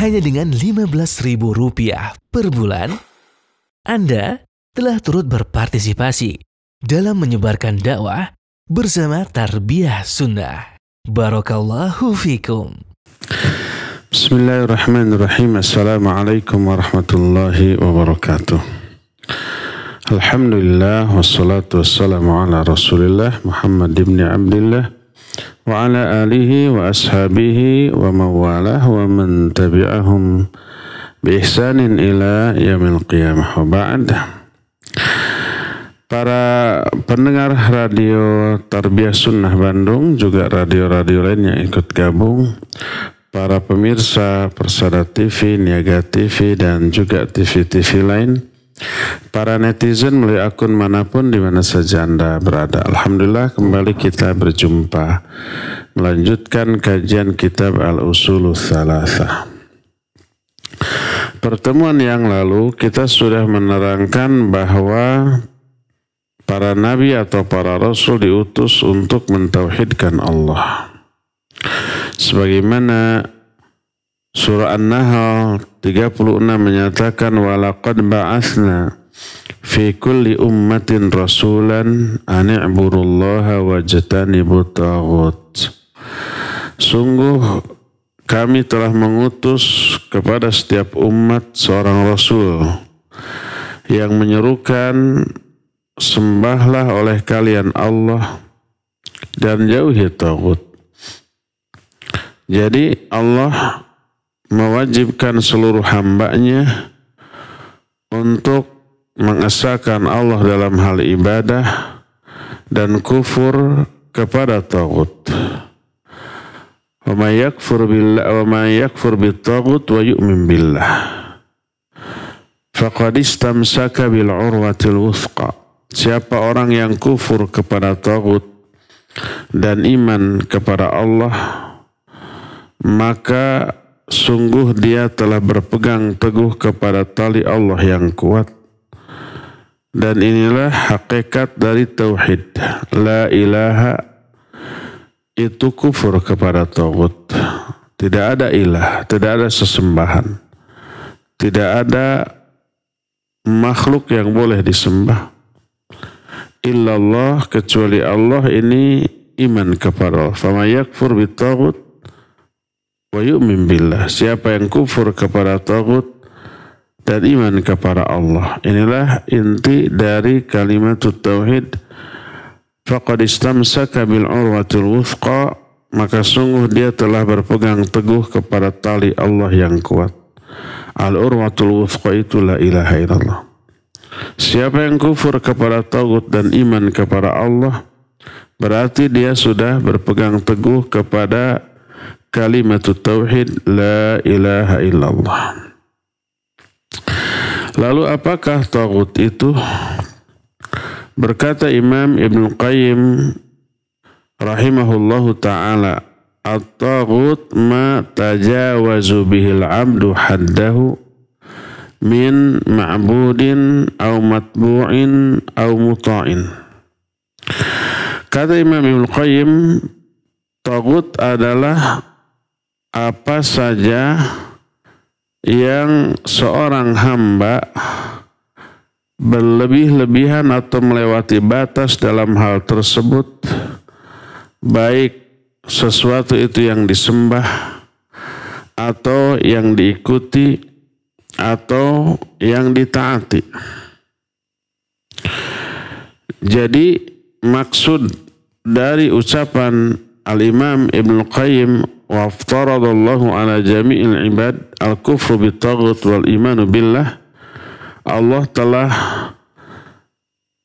hanya dengan Rp15.000 per bulan, Anda telah turut berpartisipasi dalam menyebarkan dakwah bersama Tarbiyah Sunnah. Barakallahu fikum. Bismillahirrahmanirrahim. Assalamualaikum warahmatullahi wabarakatuh. Alhamdulillah wassalatu wassalamu ala Rasulillah Muhammad ibn Abdullah wa ala alihi wa ashabihi wa mawalah wa man tabi'ahum bi ihsanin ila yaumil qiyamah wa ba'd. Para pendengar radio Tarbiyah Sunnah Bandung, juga radio-radio lain yang ikut gabung, para pemirsa Persada TV, Niaga TV, dan juga TV-TV lain, para netizen melalui akun manapun di mana saja Anda berada. Alhamdulillah, kembali kita berjumpa melanjutkan kajian kitab Al-Usulus Tsalatsa. Pertemuan yang lalu kita sudah menerangkan bahwa para nabi atau para rasul diutus untuk mentauhidkan Allah. Sebagaimana surah An-Nahl 36 menyatakan, walaqad ba'atsna fi kulli ummatin rasulan an i'budullaha wajtanibut taghut. Sungguh kami telah mengutus kepada setiap umat seorang rasul yang menyerukan, sembahlah oleh kalian Allah dan jauhi taghut. Jadi Allah mewajibkan seluruh hambanya untuk mengesahkan Allah dalam hal ibadah dan kufur kepada taghut. Wa may yakfur billah wa may yakfur bit-taghut wa yu'min billah faqad istamsaka bil urwatil wuthqa. Siapa orang yang kufur kepada taghut dan iman kepada Allah, maka sungguh dia telah berpegang teguh kepada tali Allah yang kuat. Dan inilah hakikat dari tauhid. La ilaha itu kufur kepada taghut. Tidak ada ilah, tidak ada sesembahan. Tidak ada makhluk yang boleh disembah illallah, kecuali Allah. Ini iman kepada Allah. Fama yakfur bit-taghut wa yu'min billah. Siapa yang kufur kepada taghut dan iman kepada Allah. Inilah inti dari kalimat tauhid. Faqad istamsaka bil urwatil wuthqa, maka sungguh dia telah berpegang teguh kepada tali Allah yang kuat. Al urwatul wuthqa itu la ilaha illallah. Siapa yang kufur kepada taghut dan iman kepada Allah, berarti dia sudah berpegang teguh kepada kalimat tauhid la ilaha illallah. Lalu apakah taghut itu? Berkata Imam Ibn Qayyim rahimahullahu ta'ala, at-taghut ma tajawazu bihil abdu haddahu min ma'budin au matbu'in au muta'in. Kata Imam Ibn Qayyim, taghut adalah apa saja yang seorang hamba berlebih-lebihan atau melewati batas dalam hal tersebut, baik sesuatu itu yang disembah atau yang diikuti atau yang ditaati. Jadi maksud dari ucapan Al-Imam Ibn Qayyim, wa aftaradallahu ala jami'il ibad al-kufru bit-taghut wal imanu billah, Allah telah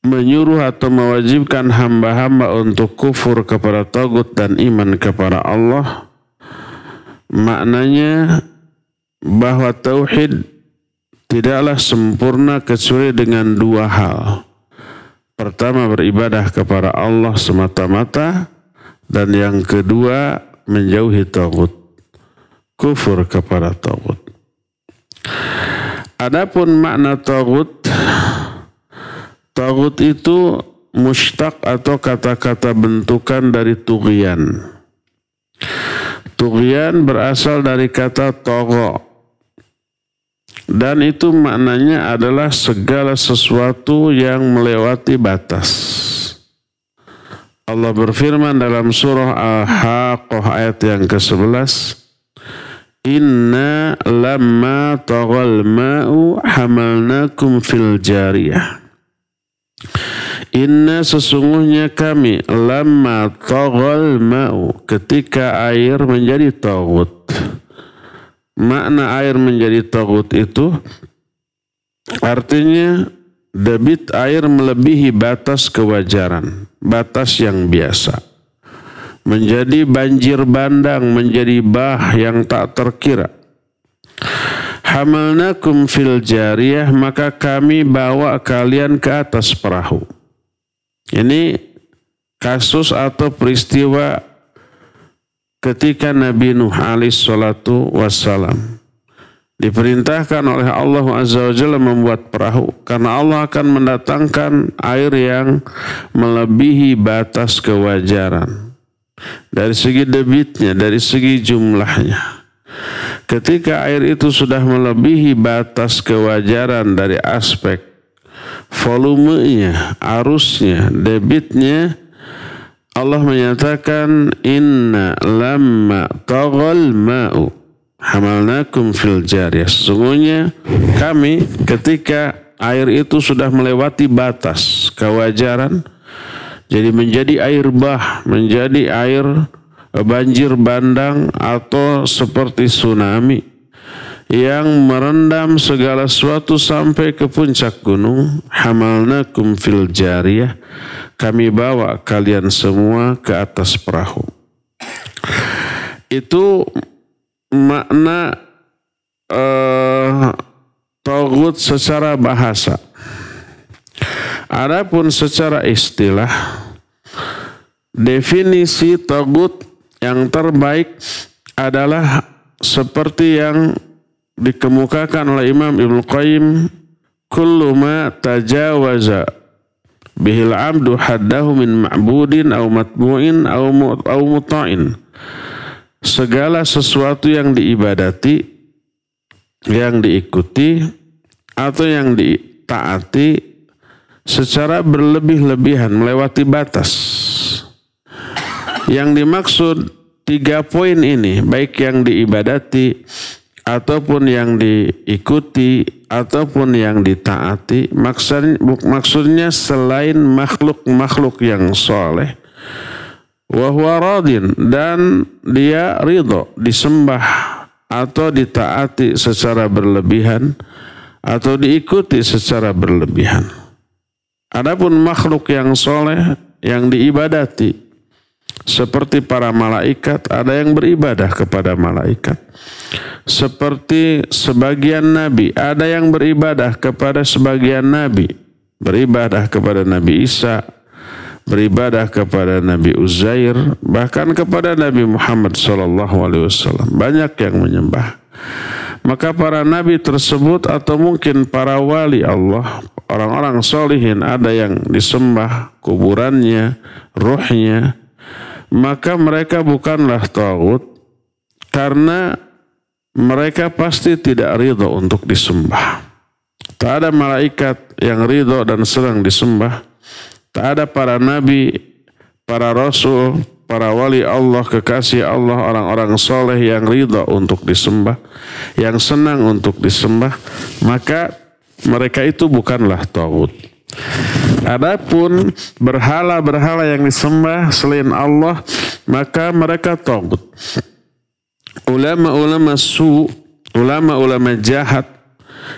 menyuruh atau mewajibkan hamba-hamba untuk kufur kepada taghut dan iman kepada Allah. Maknanya bahwa tauhid tidaklah sempurna kecuali dengan dua hal. Pertama, beribadah kepada Allah semata-mata, dan yang kedua, menjauhi taghut, kufur kepada taghut. Adapun makna taghut, taghut itu mushtaq atau kata-kata bentukan dari tughyan. Tughyan berasal dari kata tagha, Dan itu maknanya adalah segala sesuatu yang melewati batas. Allah berfirman dalam surah Al-Haqqah ayat yang ke-11, Inna lamma taghal ma'u hamalnakum fil jariyah. Inna sesungguhnya kami lamma taghal ma'u ketika air menjadi taghut. Makna air menjadi taghut itu artinya debit air melebihi batas kewajaran, batas yang biasa. Menjadi banjir bandang, menjadi bah yang tak terkira. Hamalnakum fil jariyah, maka kami bawa kalian ke atas perahu. Ini kasus atau peristiwa ketika Nabi Nuh alaihissalatu wassalam diperintahkan oleh Allah Azza wa Jalla membuat perahu. Karena Allah akan mendatangkan air yang melebihi batas kewajaran. Dari segi debitnya, dari segi jumlahnya. Ketika air itu sudah melebihi batas kewajaran dari aspek volumenya, arusnya, debitnya, Allah menyatakan inna lamma taghal ma'u hamalnakum fil jariyah. Sesungguhnya kami ketika air itu sudah melewati batas kewajaran, jadi menjadi air bah, menjadi air banjir bandang atau seperti tsunami yang merendam segala sesuatu sampai ke puncak gunung. Hamalnakum fil jariyah, kami bawa kalian semua ke atas perahu. Itu makna taghut secara bahasa. Adapun secara istilah, definisi taghut yang terbaik adalah seperti yang dikemukakan oleh Imam Ibnu Qayyim, kullu ma tajawaza bihil abdu haddahu min ma'budin au matbu'in au muta'in. Segala sesuatu yang diibadati, yang diikuti atau yang ditaati secara berlebih-lebihan, melewati batas. Yang dimaksud 3 poin ini, baik yang diibadati ataupun yang diikuti ataupun yang ditaati, maksudnya selain makhluk-makhluk yang soleh, wa huwa radin, dan dia ridho disembah atau ditaati secara berlebihan atau diikuti secara berlebihan. Adapun makhluk yang soleh yang diibadati seperti para malaikat, ada yang beribadah kepada malaikat. Seperti sebagian nabi, ada yang beribadah kepada sebagian nabi. Beribadah kepada Nabi Isa, beribadah kepada Nabi Uzair, bahkan kepada Nabi Muhammad SAW. Banyak yang menyembah. Maka para nabi tersebut atau mungkin para wali Allah, orang-orang solihin, ada yang disembah kuburannya, ruhnya, maka mereka bukanlah taghut karena mereka pasti tidak ridho untuk disembah. Tak ada malaikat yang ridho dan senang disembah. Tak ada para nabi, para rasul, para wali Allah, kekasih Allah, orang-orang soleh yang ridho untuk disembah, yang senang untuk disembah, maka mereka itu bukanlah taghut. Adapun berhala-berhala yang disembah selain Allah, maka mereka taghut. Ulama-ulama su, ulama-ulama jahat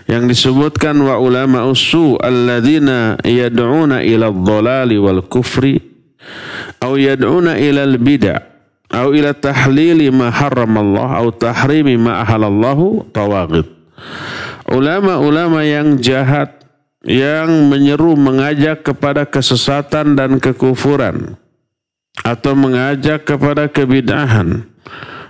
yang disebutkan wa ulama usu alladzina yad'una ila ad-dhalali wal kufri au yad'una ila al-bid'ah au ila tahlili ma harramallah au tahrimi ma ahalallahu tawaghid. Ulama-ulama yang jahat yang menyeru, mengajak kepada kesesatan dan kekufuran, atau mengajak kepada kebid'ahan,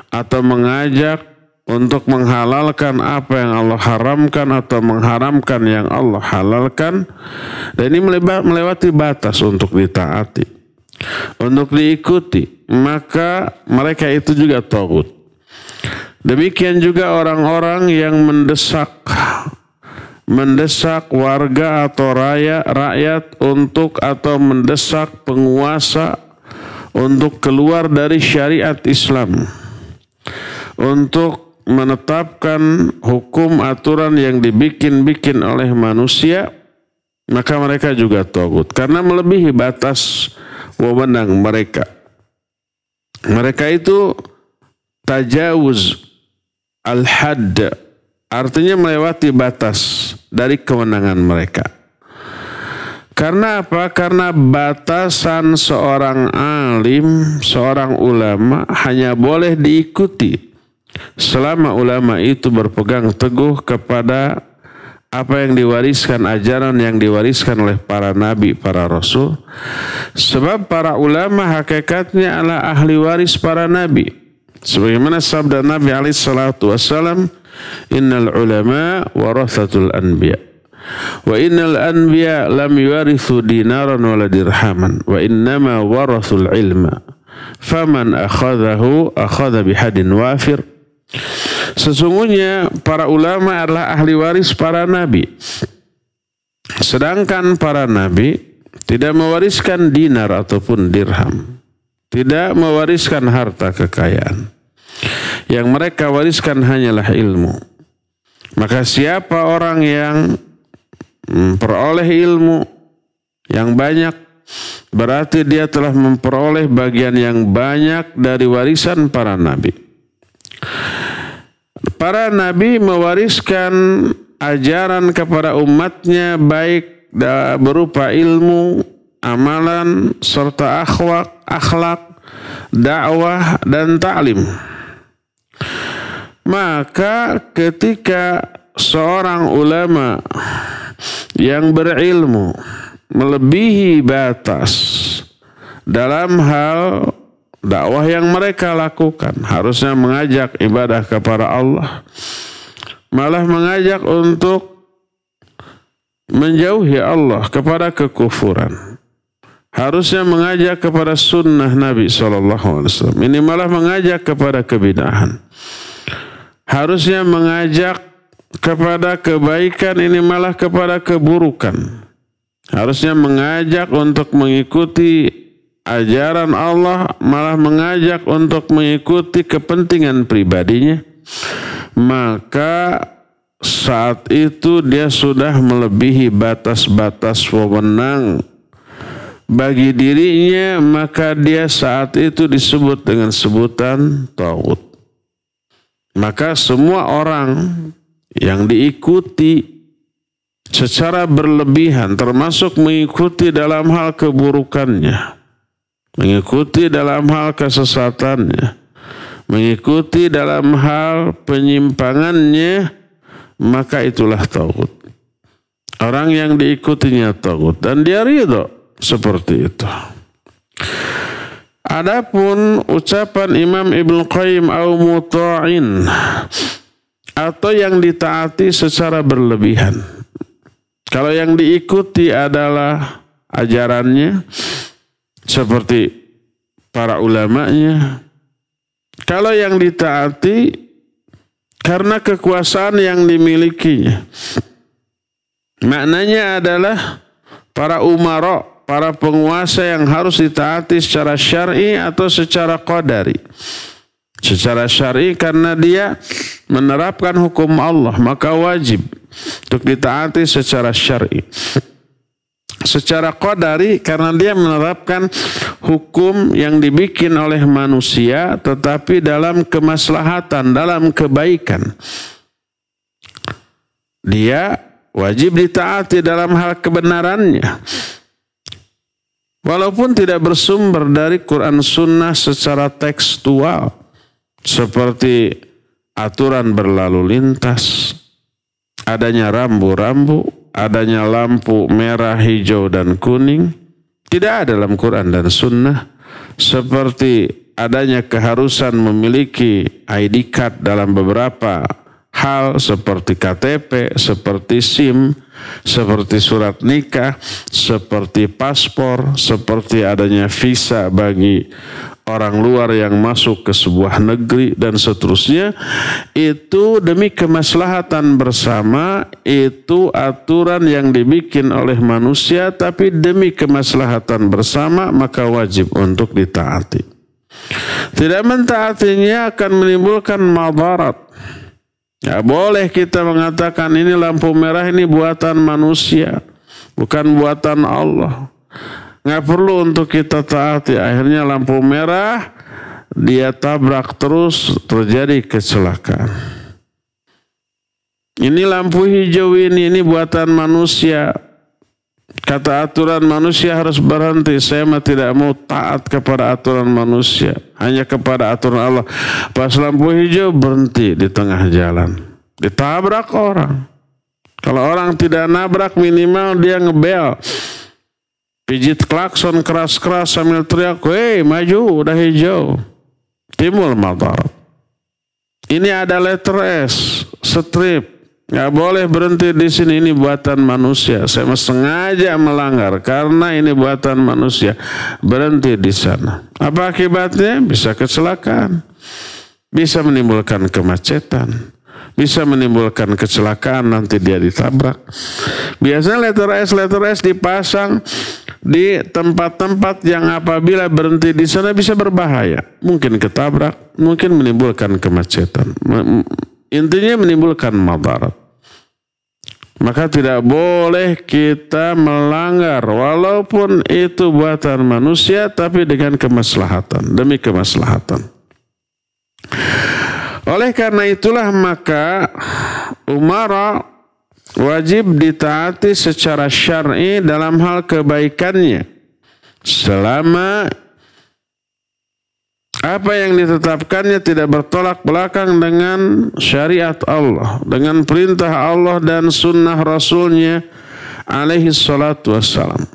atau mengajak untuk menghalalkan apa yang Allah haramkan atau mengharamkan yang Allah halalkan, dan ini melewati batas untuk ditaati, untuk diikuti, maka mereka itu juga taghut. Demikian juga orang-orang yang mendesak warga atau rakyat untuk atau mendesak penguasa untuk keluar dari syariat Islam, untuk menetapkan hukum aturan yang dibikin-bikin oleh manusia, maka mereka juga tagut karena melebihi batas wewenang mereka. Mereka itu tajawuz al-hadd, artinya melewati batas dari kewenangan mereka. Karena apa? Karena batasan seorang alim, seorang ulama hanya boleh diikuti selama ulama itu berpegang teguh kepada apa yang diwariskan, ajaran yang diwariskan oleh para nabi, para rasul. Sebab para ulama hakikatnya adalah ahli waris para nabi. Sebagaimana sabda Nabi SAW, innal ulama warathatul anbiya, wa innal anbiya lam yuwarithu dinaran wala dirhaman, wa innama warathul ilma, faman akhadhahu akhadha bihadin wafir. Sesungguhnya para ulama adalah ahli waris para nabi. Sedangkan para nabi tidak mewariskan dinar ataupun dirham, tidak mewariskan harta kekayaan. Yang mereka wariskan hanyalah ilmu. Maka siapa orang yang memperoleh ilmu yang banyak, berarti dia telah memperoleh bagian yang banyak dari warisan para nabi. Para nabi mewariskan ajaran kepada umatnya baik berupa ilmu, amalan, serta akhlak, dakwah, dan ta'lim. Maka ketika seorang ulama yang berilmu melebihi batas dalam hal dakwah yang mereka lakukan, harusnya mengajak ibadah kepada Allah, malah mengajak untuk menjauhi Allah kepada kekufuran, harusnya mengajak kepada sunnah Nabi SAW. Ini malah mengajak kepada kebidahan. Harusnya mengajak kepada kebaikan, ini malah kepada keburukan. Harusnya mengajak untuk mengikuti ajaran Allah, malah mengajak untuk mengikuti kepentingan pribadinya. Maka saat itu dia sudah melebihi batas-batas wewenang bagi dirinya, maka dia saat itu disebut dengan sebutan taghut. Maka semua orang yang diikuti secara berlebihan, termasuk mengikuti dalam hal keburukannya, mengikuti dalam hal kesesatannya, mengikuti dalam hal penyimpangannya, maka itulah taghut. Orang yang diikutinya taghut dan dia ridho seperti itu. Adapun ucapan Imam Ibnu Qayyim au muta'in, atau yang ditaati secara berlebihan. Kalau yang diikuti adalah ajarannya seperti para ulamanya. Kalau yang ditaati karena kekuasaan yang dimilikinya. Maknanya adalah para umara, para penguasa yang harus ditaati secara syar'i atau secara qadari. Secara syar'i karena dia menerapkan hukum Allah, maka wajib untuk ditaati secara syar'i. Secara qadari karena dia menerapkan hukum yang dibikin oleh manusia tetapi dalam kemaslahatan, dalam kebaikan. Dia wajib ditaati dalam hal kebenarannya. Walaupun tidak bersumber dari Quran Sunnah secara tekstual, seperti aturan berlalu lintas, adanya rambu-rambu, adanya lampu merah, hijau, dan kuning, tidak ada dalam Quran dan Sunnah. Seperti adanya keharusan memiliki ID card dalam beberapa hal, seperti KTP, seperti SIM, seperti surat nikah, seperti paspor, seperti adanya visa bagi orang luar yang masuk ke sebuah negeri dan seterusnya, itu demi kemaslahatan bersama, itu aturan yang dibikin oleh manusia tapi demi kemaslahatan bersama, maka wajib untuk ditaati. Tidak mentaatinya akan menimbulkan madarat. Ya, boleh kita mengatakan ini lampu merah ini buatan manusia, bukan buatan Allah. Nggak perlu untuk kita taati. Akhirnya lampu merah dia tabrak terus, terjadi kecelakaan. Ini lampu hijau ini buatan manusia. Kata aturan manusia harus berhenti. Saya mah tidak mau taat kepada aturan manusia, hanya kepada aturan Allah. Pas lampu hijau berhenti di tengah jalan, ditabrak orang. Kalau orang tidak nabrak minimal dia ngebel, pijit klakson keras-keras sambil teriak, "Hei, maju, udah hijau." Timbul madarat. Ini ada letter S, strip. Nggak boleh berhenti di sini, ini buatan manusia. Saya sengaja melanggar karena ini buatan manusia. Berhenti di sana. Apa akibatnya? Bisa kecelakaan. Bisa menimbulkan kemacetan. Bisa menimbulkan kecelakaan, nanti dia ditabrak. Biasanya letter S dipasang di tempat-tempat yang apabila berhenti di sana bisa berbahaya. Mungkin ketabrak, mungkin menimbulkan kemacetan. Intinya menimbulkan madarat. Maka tidak boleh kita melanggar walaupun itu buatan manusia tapi dengan kemaslahatan, demi kemaslahatan. Oleh karena itulah maka umara wajib ditaati secara syar'i dalam hal kebaikannya, selama apa yang ditetapkannya tidak bertolak belakang dengan syariat Allah, dengan perintah Allah dan sunnah Rasulnya alaihi salatu wassalam.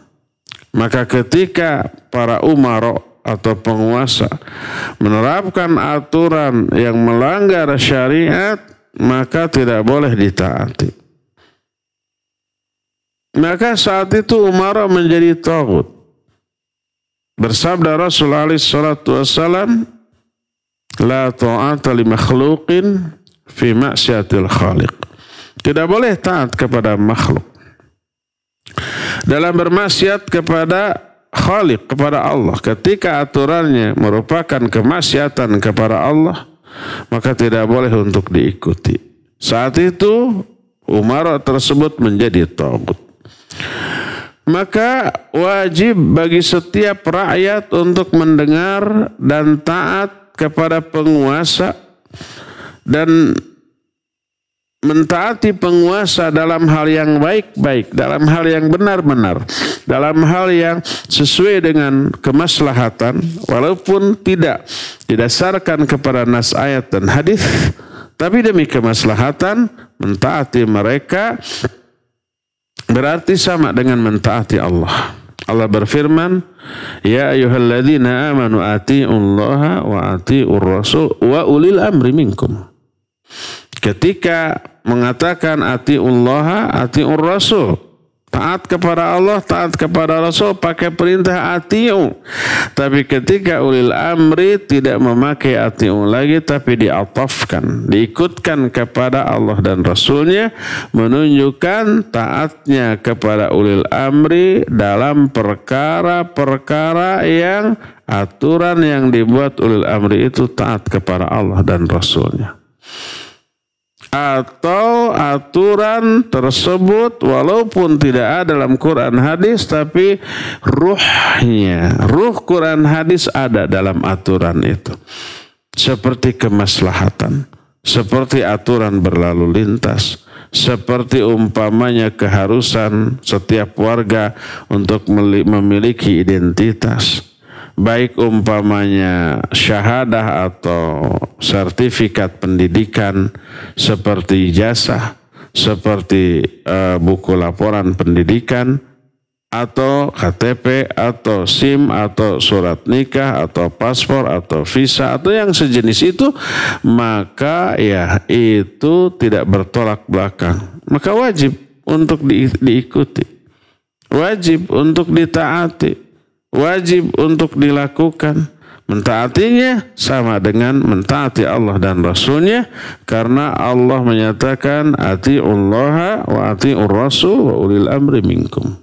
Maka ketika para umara atau penguasa menerapkan aturan yang melanggar syariat, maka tidak boleh ditaati. Maka saat itu umara menjadi taghut. Bersabda Rasulullah SAW, la ta'ata li makhluqin fi ma'syatil khaliq. Tidak boleh taat kepada makhluk dalam bermaksiat kepada Khaliq, kepada Allah. Ketika aturannya merupakan kemaksiatan kepada Allah, maka tidak boleh untuk diikuti. Saat itu umara tersebut menjadi taghut. Maka wajib bagi setiap rakyat untuk mendengar dan taat kepada penguasa dan mentaati penguasa dalam hal yang baik-baik, dalam hal yang benar-benar, dalam hal yang sesuai dengan kemaslahatan, walaupun tidak didasarkan kepada nas ayat dan hadis, tapi demi kemaslahatan mentaati mereka berarti sama dengan mentaati Allah. Allah berfirman, ya ayyuhalladzina amanu atiiullaha wa atiiur rasul wa ulil amri minkum. Ketika mengatakan atiiullaha, atiiur rasul, taat kepada Allah, taat kepada Rasul, pakai perintah atiu. Tapi ketika ulil amri tidak memakai atiu lagi, tapi diatafkan, diikutkan kepada Allah dan Rasulnya, menunjukkan taatnya kepada ulil amri dalam perkara-perkara yang aturan yang dibuat ulil amri itu taat kepada Allah dan Rasulnya. Atau aturan tersebut walaupun tidak ada dalam Quran hadis, tapi ruhnya, ruh Quran hadis ada dalam aturan itu. Seperti kemaslahatan, seperti aturan berlalu lintas, seperti umpamanya keharusan setiap warga untuk memiliki identitas. Baik umpamanya syahadah atau sertifikat pendidikan, seperti ijazah, seperti buku laporan pendidikan, atau KTP, atau SIM, atau surat nikah, atau paspor, atau visa, atau yang sejenis itu, maka ya itu tidak bertolak belakang. Maka wajib untuk diikuti, wajib untuk ditaati, wajib untuk dilakukan. Mentaatinya sama dengan mentaati Allah dan Rasulnya, karena Allah menyatakan atiullaha wa atiur rasul wa ulil amri minkum.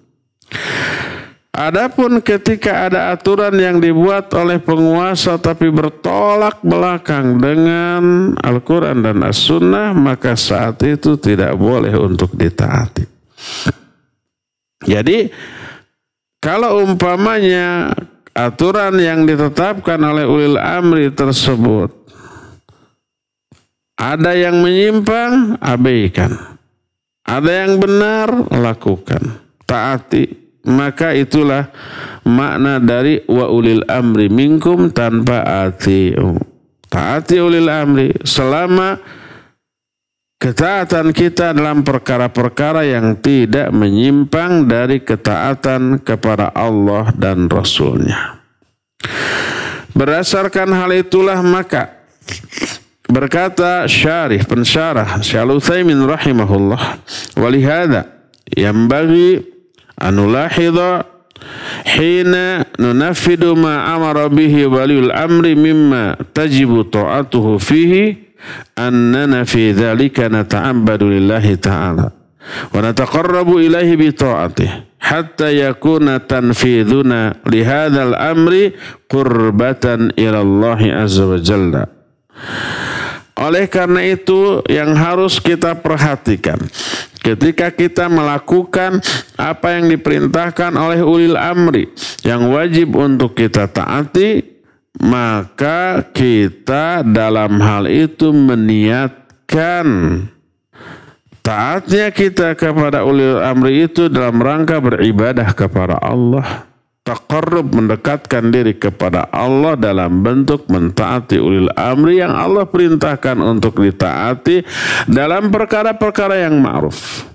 Adapun ketika ada aturan yang dibuat oleh penguasa tapi bertolak belakang dengan Al-Quran dan As-Sunnah, maka saat itu tidak boleh untuk ditaati. Jadi kalau umpamanya aturan yang ditetapkan oleh ulil amri tersebut ada yang menyimpang, abaikan. Ada yang benar, lakukan. Taati. Maka itulah makna dari wa ulil amri minkum tanpa atiu. Taati ulil amri selama ketaatan kita dalam perkara-perkara yang tidak menyimpang dari ketaatan kepada Allah dan Rasulnya. Berdasarkan hal itulah maka berkata pensyarah Syekh Al-Utsaimin rahimahullah, walihada yanbaghi an nulahidha hina nunaffidu ma amara bihi waliul amri mimma tajibu ta'atuhu fihi annana fi dzalika nata'abbadu lillahi ta'ala wa nataqarrabu ilaihi bi ta'atihi hatta yakuna tanfiduna li hadzal amri qurbatan ila Allah azza wa jalla. Oleh karena itu yang harus kita perhatikan ketika kita melakukan apa yang diperintahkan oleh ulil amri yang wajib untuk kita taati, maka kita dalam hal itu meniatkan taatnya kita kepada ulil amri itu dalam rangka beribadah kepada Allah. Taqarrub, mendekatkan diri kepada Allah dalam bentuk mentaati ulil amri yang Allah perintahkan untuk ditaati dalam perkara-perkara yang ma'ruf.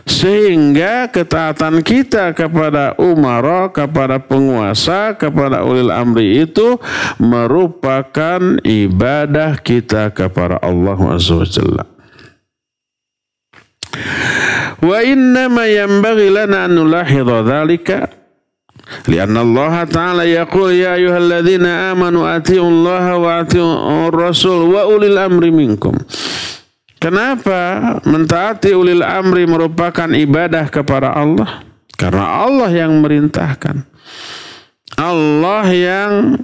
Sehingga ketaatan kita kepada umara, kepada penguasa, kepada ulil amri itu merupakan ibadah kita kepada Allah Azza wa Jalla. Wa innama yanbaghi lana an nulahidha dhalika lianna Allah Ta'ala yaqul ya ayyuhalladzina amanu atiullaha wa atiur rasul wa ulil amri minkum. Kenapa mentaati ulil amri merupakan ibadah kepada Allah? Karena Allah yang merintahkan. Allah yang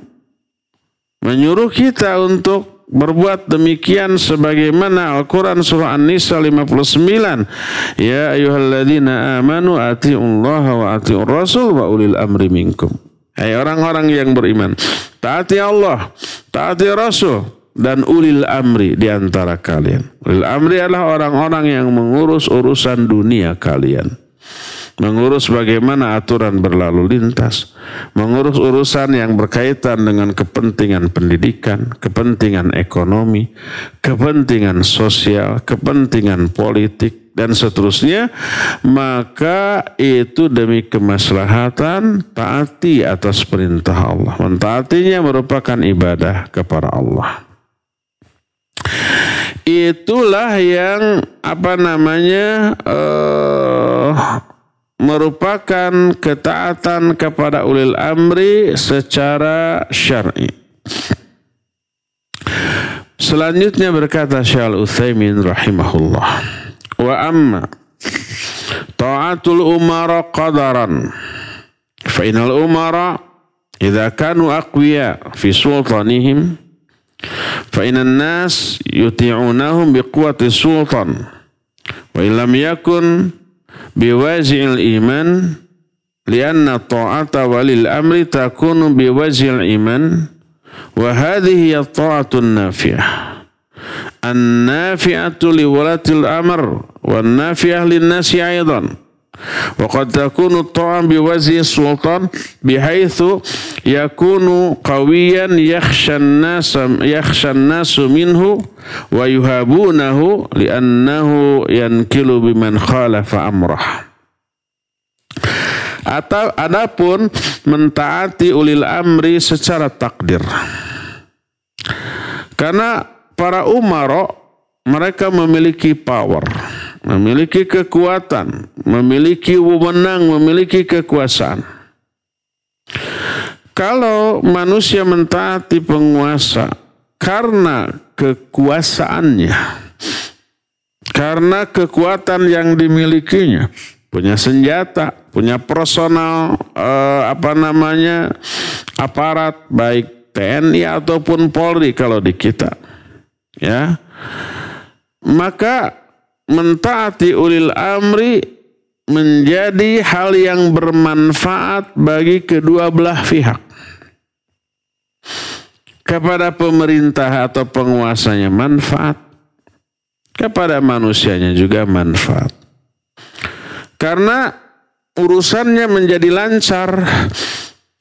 menyuruh kita untuk berbuat demikian sebagaimana Al-Quran surah An-Nisa 59. Ya ayyuhalladzina amanu atiullaha wa atiur rasul wa ulil amri minkum. Hai orang-orang yang beriman, taati Allah, taati Rasul dan ulil amri di antara kalian. Ulil amri adalah orang-orang yang mengurus urusan dunia kalian. Mengurus bagaimana aturan berlalu lintas, mengurus urusan yang berkaitan dengan kepentingan pendidikan, kepentingan ekonomi, kepentingan sosial, kepentingan politik, dan seterusnya, maka itu demi kemaslahatan taati atas perintah Allah. Mentaatinya merupakan ibadah kepada Allah. Itulah yang merupakan ketaatan kepada ulil amri secara syar'i. Selanjutnya berkata Syekh Al-Utsaimin rahimahullah, wa amma ta'atul umara qadaran fa innal umara idza kanu aqwiya fi sultanihim fa innan nas yuti'unahum biquwwati sultan wa illam yakun biwazi'il iman lianna ta'ata walil amri takunu biwazi'il iman wa hadhihi at-ta'atun nafi'ah an-nafi'atu liwalatil amr wan nafi'ah lin-nasi aidan wa qad takunu at-ta'a biwazi'i sultan bihaitsu yakunu qawiyan yakhsha an-nasu minhu wa yuhabunahu li'annahu yankilu biman khalafa amrah. Atau adapun mentaati ulil amri secara takdir. Karena para umara mereka memiliki power, memiliki kekuatan, memiliki wewenang, memiliki kekuasaan. Kalau manusia mentaati penguasa karena kekuasaannya, karena kekuatan yang dimilikinya, punya senjata, punya personal aparat baik TNI ataupun Polri kalau di kita, ya, maka mentaati ulil amri menjadi hal yang bermanfaat bagi kedua belah pihak. Kepada pemerintah atau penguasanya manfaat, kepada manusianya juga manfaat. Karena urusannya menjadi lancar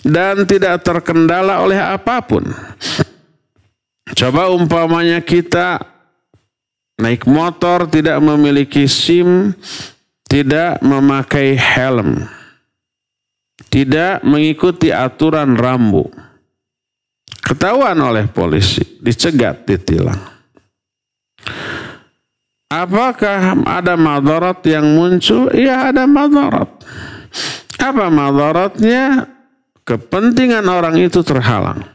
dan tidak terkendala oleh apapun. Coba umpamanya kita naik motor tidak memiliki SIM, tidak memakai helm, tidak mengikuti aturan rambu. Ketahuan oleh polisi, dicegat, ditilang. Apakah ada madarat yang muncul? Ya, ada madarat. Apa madaratnya? Kepentingan orang itu terhalang.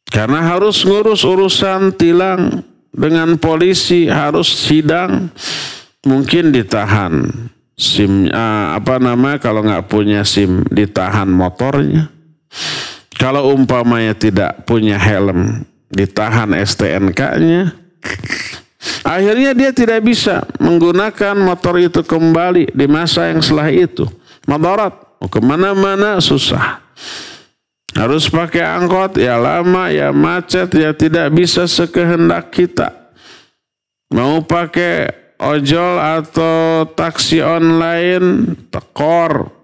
Karena harus ngurus urusan tilang dengan polisi, harus sidang, mungkin ditahan SIM, kalau nggak punya SIM ditahan motornya. Kalau umpamanya tidak punya helm, ditahan STNK-nya. Akhirnya dia tidak bisa menggunakan motor itu kembali di masa yang setelah itu. Madarat, mau kemana-mana susah. Harus pakai angkot, ya lama, ya macet, ya tidak bisa sekehendak kita. Mau pakai ojol atau taksi online, tekor.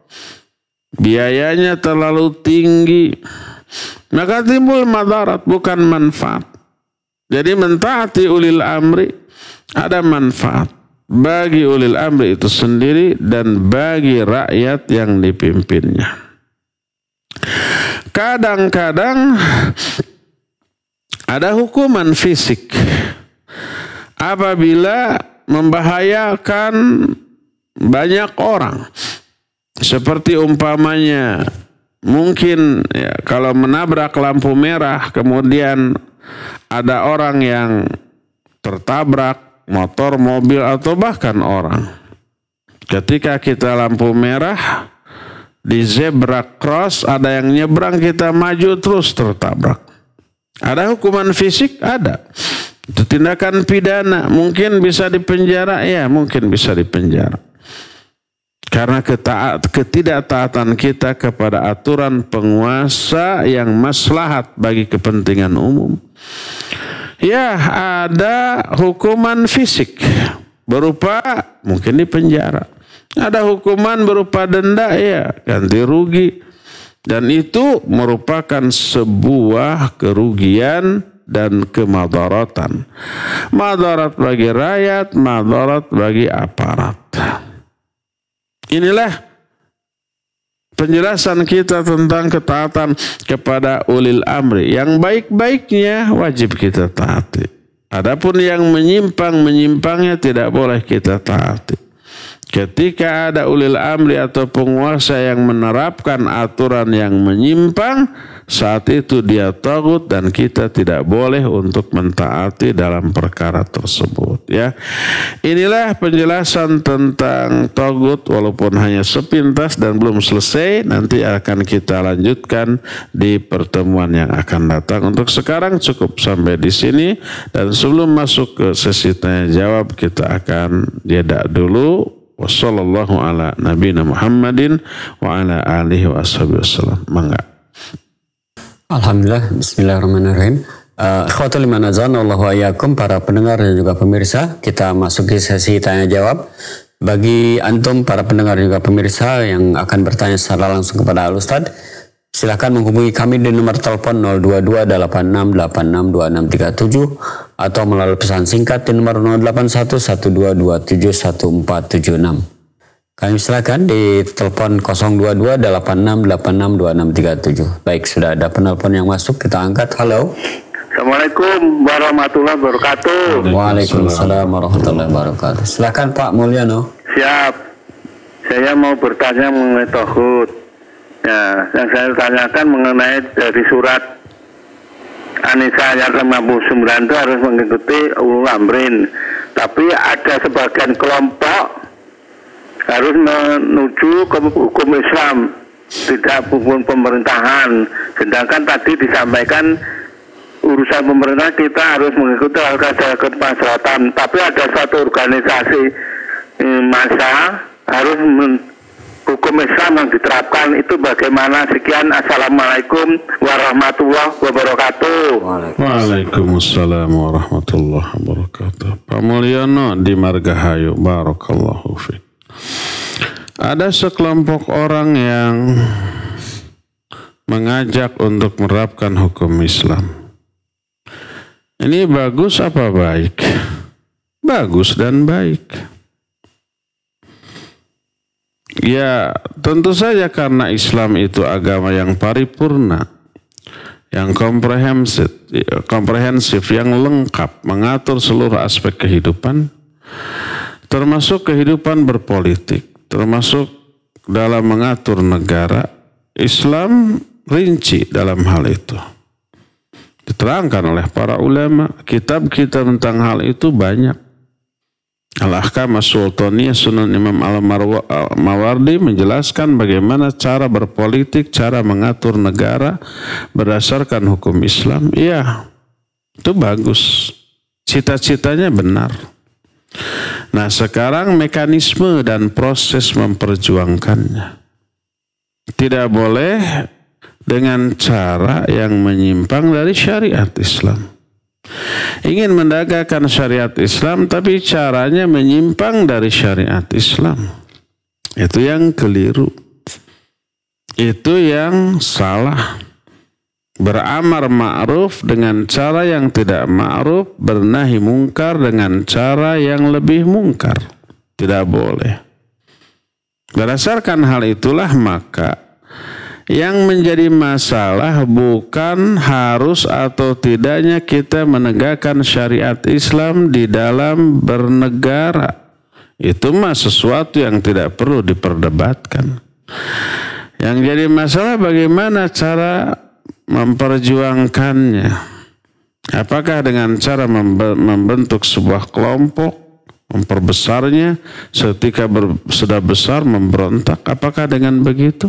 Biayanya terlalu tinggi. Maka timbul madarat, bukan manfaat. Jadi mentaati ulil amri ada manfaat bagi ulil amri itu sendiri dan bagi rakyat yang dipimpinnya. Kadang-kadang ada hukuman fisik apabila membahayakan banyak orang. Seperti umpamanya mungkin ya, kalau menabrak lampu merah kemudian ada orang yang tertabrak, motor, mobil atau bahkan orang. Ketika kita lampu merah di zebra cross ada yang nyebrang, kita maju terus tertabrak. Ada hukuman fisik? Ada. Itu tindakan pidana, mungkin bisa dipenjara, ya mungkin bisa dipenjara. Karena ketidaktaatan kita kepada aturan penguasa yang maslahat bagi kepentingan umum. Ya, ada hukuman fisik berupa mungkin dipenjara. Ada hukuman berupa denda, ya ganti rugi. Dan itu merupakan sebuah kerugian dan kemadaratan. Madarat bagi rakyat, madarat bagi aparat. Inilah penjelasan kita tentang ketaatan kepada ulil amri. Yang baik-baiknya wajib kita taati. Adapun yang menyimpang-menyimpangnya tidak boleh kita taati. Ketika ada ulil amri atau penguasa yang menerapkan aturan yang menyimpang, saat itu dia tagut dan kita tidak boleh untuk mentaati dalam perkara tersebut. Ya, inilah penjelasan tentang tagut walaupun hanya sepintas dan belum selesai. Nanti akan kita lanjutkan di pertemuan yang akan datang. Untuk sekarang cukup sampai di sini dan sebelum masuk ke sesi tanya jawab kita akan jeda dulu. Wassallallahu ala nabiyina Muhammadin wa ala alihi wa ashabihi wasallam. Mangga. Alhamdulillah, bismillahirrahmanirrahim. Ikhwatul iman azanallahu ayyakum, para pendengar dan juga pemirsa, kita masuki sesi tanya jawab. Bagi antum para pendengar dan juga pemirsa yang akan bertanya secara langsung kepada Al-Ustadz, silakan menghubungi kami di nomor telepon 02286862637 atau melalui pesan singkat di nomor 081122714676. Kami silakan di telepon 02286862637. Baik, sudah ada penelpon yang masuk, kita angkat. Halo. Assalamualaikum warahmatullahi wabarakatuh. Waalaikumsalam warahmatullahi wabarakatuh. Silakan Pak Mulyano. Siap. Saya mau bertanya mengenai tauhid. Ya, yang saya tanyakan mengenai dari surat An-Nisa ayat 59 itu harus mengikuti ulul amrin. Tapi ada sebagian kelompok harus menuju ke hukum Islam, tidak hukum pemerintahan. Sedangkan tadi disampaikan urusan pemerintah kita harus mengikuti al-qadar kemaslahatan. Tapi ada suatu organisasi massa harus hukum Islam yang diterapkan, itu bagaimana? Sekian, assalamualaikum warahmatullahi wabarakatuh. Waalaikumsalam warahmatullahi wabarakatuh. Pak Mulyono di Margahayu, barakallahu fiik. Ada sekelompok orang yang mengajak untuk menerapkan hukum Islam. Ini bagus apa baik? Bagus dan baik. Ya, tentu saja karena Islam itu agama yang paripurna, yang komprehensif, yang lengkap, mengatur seluruh aspek kehidupan, termasuk kehidupan berpolitik, termasuk dalam mengatur negara. Islam rinci dalam hal itu. Diterangkan oleh para ulama, kitab-kitab tentang hal itu banyak. Al-Ahkam As-Sultaniyah Sunan Imam Al-Mawardi menjelaskan bagaimana cara berpolitik, cara mengatur negara berdasarkan hukum Islam. Iya, itu bagus. Cita-citanya benar. Nah, sekarang mekanisme dan proses memperjuangkannya. Tidak boleh dengan cara yang menyimpang dari syariat Islam. Ingin mendagangkan syariat Islam tapi caranya menyimpang dari syariat Islam. Itu yang keliru. Itu yang salah. Beramar ma'ruf dengan cara yang tidak ma'ruf, bernahi mungkar dengan cara yang lebih mungkar. Tidak boleh. Berdasarkan hal itulah maka yang menjadi masalah bukan harus atau tidaknya kita menegakkan syariat Islam di dalam bernegara. Itu mah sesuatu yang tidak perlu diperdebatkan. Yang jadi masalah bagaimana cara memperjuangkannya. Apakah dengan cara membentuk sebuah kelompok, memperbesarnya, ketika sudah besar memberontak? Apakah dengan begitu?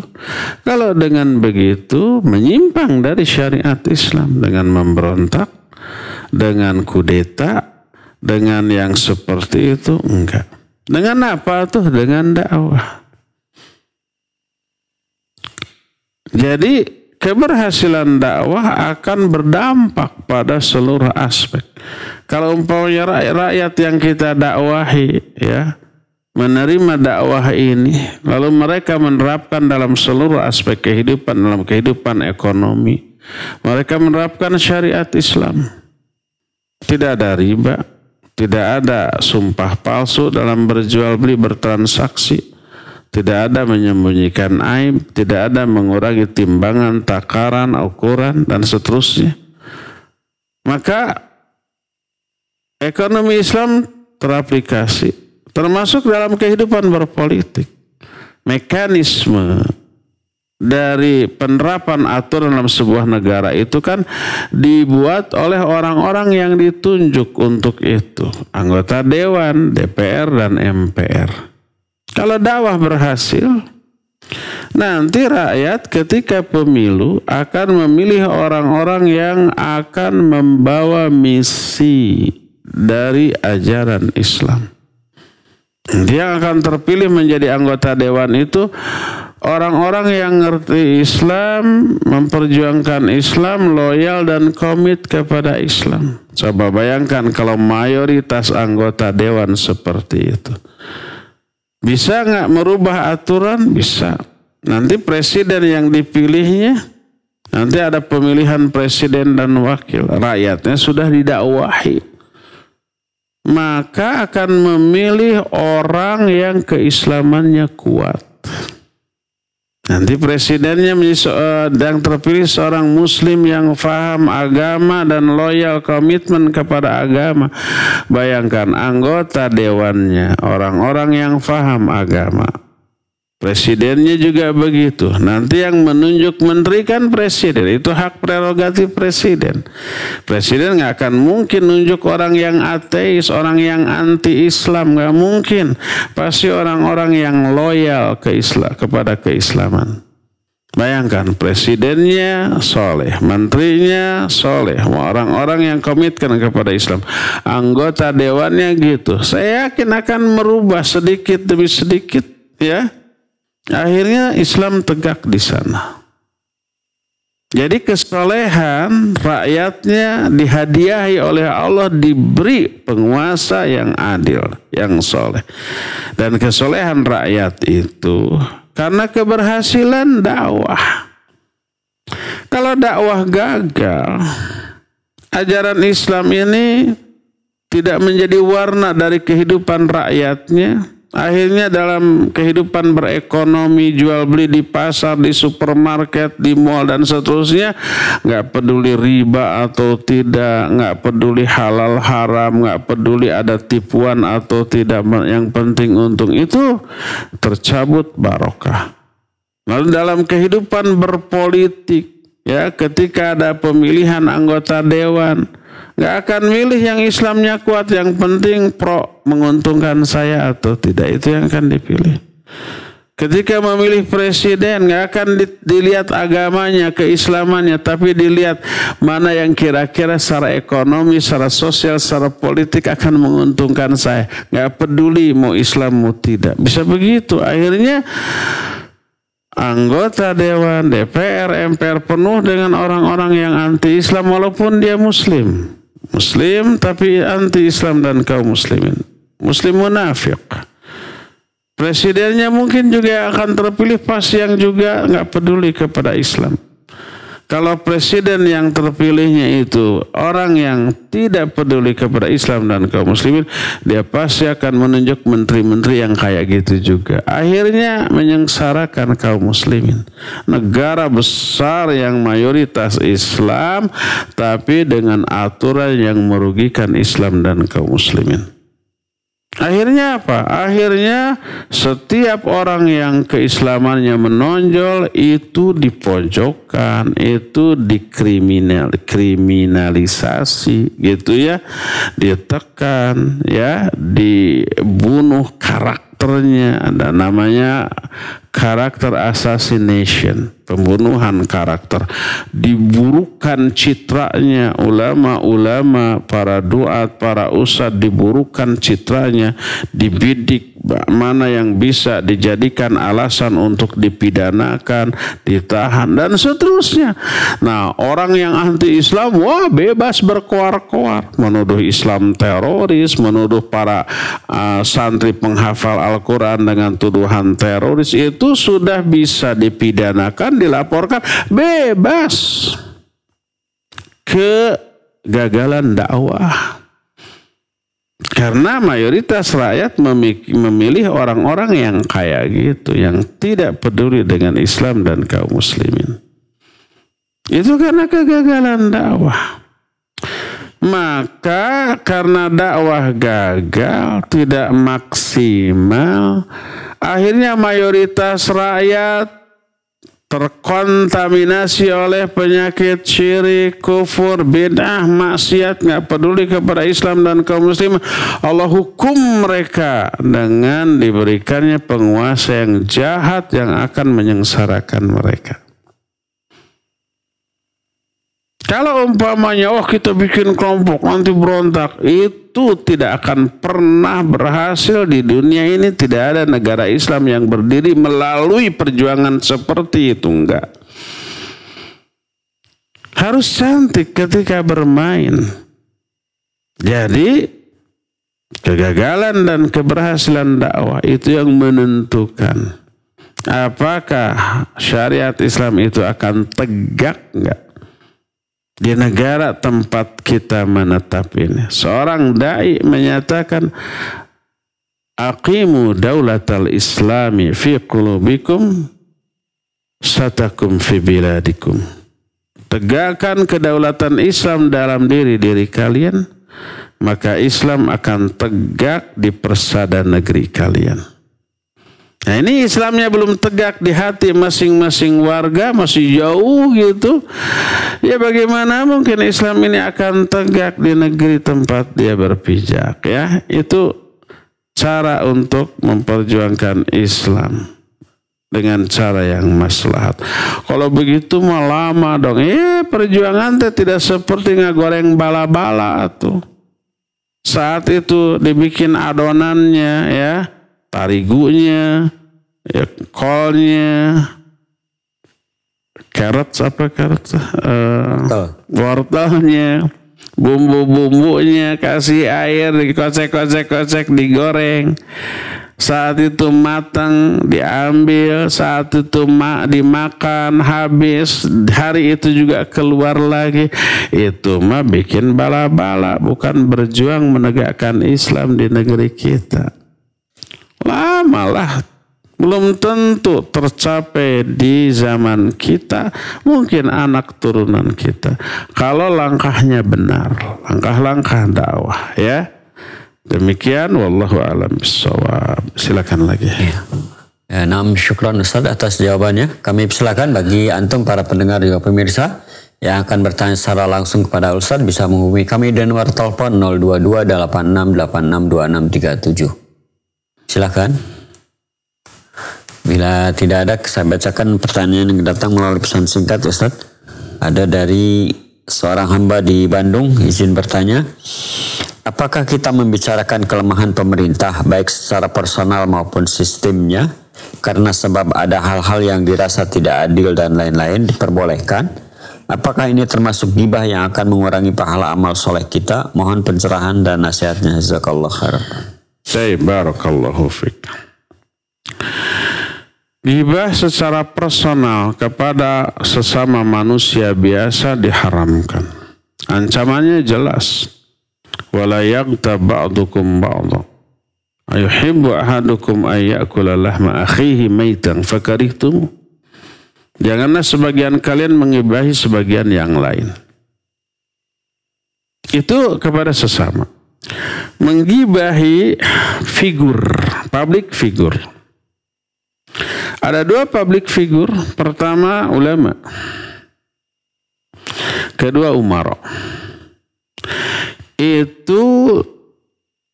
Kalau dengan begitu menyimpang dari syariat Islam dengan memberontak, dengan kudeta, dengan yang seperti itu, enggak. Dengan apa tuh? Dengan dakwah. Jadi keberhasilan dakwah akan berdampak pada seluruh aspek. Kalau umpamanya rakyat yang kita dakwahi ya menerima dakwah ini, lalu mereka menerapkan dalam seluruh aspek kehidupan, dalam kehidupan ekonomi, mereka menerapkan syariat Islam. Tidak ada riba, tidak ada sumpah palsu dalam berjual beli bertransaksi, tidak ada menyembunyikan aib, tidak ada mengurangi timbangan, takaran, ukuran dan seterusnya. Maka ekonomi Islam teraplikasi, termasuk dalam kehidupan berpolitik. Mekanisme dari penerapan aturan dalam sebuah negara itu kan dibuat oleh orang-orang yang ditunjuk untuk itu. Anggota Dewan, DPR, dan MPR. Kalau dakwah berhasil, nanti rakyat ketika pemilu akan memilih orang-orang yang akan membawa misi dari ajaran Islam. Dia akan terpilih menjadi anggota dewan itu orang-orang yang ngerti Islam, memperjuangkan Islam, loyal dan komit kepada Islam. Coba bayangkan kalau mayoritas anggota dewan seperti itu. Bisa nggak merubah aturan? Bisa. Nanti presiden yang dipilihnya, nanti ada pemilihan presiden dan wakil. Rakyatnya sudah didakwahi. Maka akan memilih orang yang keislamannya kuat. Nanti presidennya yang terpilih seorang muslim yang faham agama dan loyal komitmen kepada agama. Bayangkan anggota dewannya orang-orang yang faham agama, Presidennya juga begitu. Nanti yang menunjuk menteri kan presiden. Itu hak prerogatif presiden. Presiden nggak akan mungkin nunjuk orang yang ateis, orang yang anti-Islam. Nggak mungkin. Pasti orang-orang yang loyal ke Islam, kepada keislaman. Bayangkan presidennya soleh, menterinya soleh, orang-orang yang komitmen kepada Islam. Anggota dewannya gitu. Saya yakin akan merubah sedikit demi sedikit, ya. Akhirnya Islam tegak di sana. Jadi kesolehan rakyatnya dihadiahi oleh Allah, diberi penguasa yang adil, yang soleh. Dan kesolehan rakyat itu karena keberhasilan dakwah. Kalau dakwah gagal, ajaran Islam ini tidak menjadi warna dari kehidupan rakyatnya. Akhirnya dalam kehidupan berekonomi, jual beli di pasar, di supermarket, di mall dan seterusnya, nggak peduli riba atau tidak, nggak peduli halal haram, nggak peduli ada tipuan atau tidak, yang penting untung, itu tercabut barokah. Lalu dalam kehidupan berpolitik, ya, ketika ada pemilihan anggota dewan, nggak akan milih yang Islamnya kuat, yang penting pro menguntungkan saya atau tidak, itu yang akan dipilih. Ketika memilih presiden nggak akan dilihat agamanya, keislamannya, tapi dilihat mana yang kira-kira secara ekonomi, secara sosial, secara politik akan menguntungkan saya. Nggak peduli mau Islam mau tidak. Bisa begitu. Akhirnya anggota dewan, DPR, MPR penuh dengan orang-orang yang anti-Islam walaupun dia Muslim. Muslim tapi anti-Islam dan kaum muslimin. Muslim munafik. Presidennya mungkin juga akan terpilih pas yang juga nggak peduli kepada Islam. Kalau presiden yang terpilihnya itu orang yang tidak peduli kepada Islam dan kaum muslimin, dia pasti akan menunjuk menteri-menteri yang kayak gitu juga. Akhirnya menyengsarakan kaum muslimin. Negara besar yang mayoritas Islam, tapi dengan aturan yang merugikan Islam dan kaum muslimin. Akhirnya apa? Akhirnya setiap orang yang keislamannya menonjol itu dipojokkan, itu dikriminalisasi, gitu ya, ditekan, ya, dibunuh karakternya, ada namanya karakter assassination, pembunuhan karakter, diburukan citranya, ulama-ulama, para duat, para ustadz diburukan citranya, dibidik mana yang bisa dijadikan alasan untuk dipidanakan, ditahan dan seterusnya. Nah, orang yang anti-Islam, wah, bebas berkoar-koar, menuduh Islam teroris, menuduh para santri penghafal Al-Quran dengan tuduhan teroris, itu sudah bisa dipidanakan, dilaporkan, bebas. Kegagalan dakwah. Karena mayoritas rakyat memilih orang-orang yang kayak gitu, yang tidak peduli dengan Islam dan kaum muslimin. Itu karena kegagalan dakwah. Maka karena dakwah gagal, tidak maksimal, akhirnya mayoritas rakyat terkontaminasi oleh penyakit syirik, kufur, bid'ah, maksiat, nggak peduli kepada Islam dan kaum muslim. Allah hukum mereka dengan diberikannya penguasa yang jahat yang akan menyengsarakan mereka. Kalau umpamanya, oh kita bikin kelompok nanti berontak, itu tidak akan pernah berhasil di dunia ini. Tidak ada negara Islam yang berdiri melalui perjuangan seperti itu, enggak. Harus cantik ketika bermain. Jadi kegagalan dan keberhasilan dakwah itu yang menentukan apakah syariat Islam itu akan tegak enggak di negara tempat kita menetap ini. Seorang dai menyatakan, aqimu daulatal islami fi qulubikum satakum fi biladikum. Tegakkan kedaulatan Islam dalam diri kalian, maka Islam akan tegak di persada negeri kalian. Nah ini Islamnya belum tegak di hati masing-masing warga, masih jauh gitu. Ya bagaimana mungkin Islam ini akan tegak di negeri tempat dia berpijak ya. Itu cara untuk memperjuangkan Islam dengan cara yang maslahat. Kalau begitu mah lama dong. Perjuangan tidak seperti ngagoreng bala-bala tuh. Saat itu dibikin adonannya ya, tarigunya, ya, kolnya, wortelnya, bumbu-bumbunya, kasih air, dikocek-kocek, digoreng. Saat itu matang, diambil. Saat itu dimakan, habis. Hari itu juga keluar lagi. Itu mah bikin bala-bala, bukan berjuang menegakkan Islam di negeri kita. Lamalah, belum tentu tercapai di zaman kita, mungkin anak turunan kita. Kalau langkahnya benar, langkah-langkah dakwah ya. Demikian, wallahu a'lam bishawab. Silakan lagi. Ya. Syukran Ustaz atas jawabannya. Kami silakan bagi antum para pendengar juga pemirsa yang akan bertanya secara langsung kepada Ustaz bisa menghubungi kami di nomor telepon 02286862637. Silakan. Bila tidak ada, saya bacakan pertanyaan yang datang melalui pesan singkat Ustaz. Ada dari seorang hamba di Bandung, izin bertanya. Apakah kita membicarakan kelemahan pemerintah baik secara personal maupun sistemnya karena sebab ada hal-hal yang dirasa tidak adil dan lain-lain diperbolehkan? Apakah ini termasuk ghibah yang akan mengurangi pahala amal soleh kita? Mohon pencerahan dan nasihatnya. Jazakallah khairan. Barakallahu fiik. Ghibah secara personal kepada sesama manusia biasa diharamkan. Ancamannya jelas. Wala yaghtab ba'dukum ba'dha. Ayuhibbu ahadukum ay ya'kula lahma akhihi maitan fakarihtum. Janganlah sebagian kalian mengibahi sebagian yang lain. Itu kepada sesama. Menggibahi figur, public figure. Ada dua public figure. Pertama ulama. Kedua umara. Itu